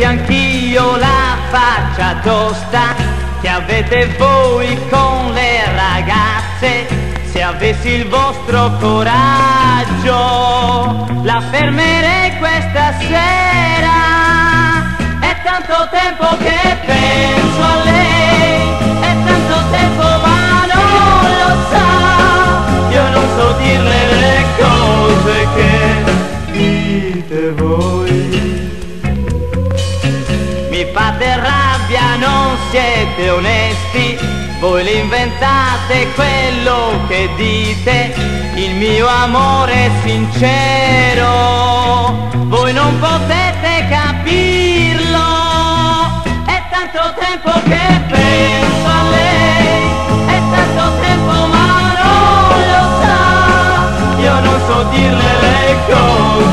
avessi anch'io la faccia tosta che avete voi con le ragazze, se avessi il vostro coraggio, la fermerei questa sera. È tanto tempo che penso a lei, è tanto tempo ma non lo sa. Io non so dirle le cose che dite voi. Mi fate rabbia, non siete onesti, voi l'inventate quello che dite, il mio amore è sincero, voi non potete capirlo. È tanto tempo che penso a lei, è tanto tempo ma non lo sa. Io non so dirle le cose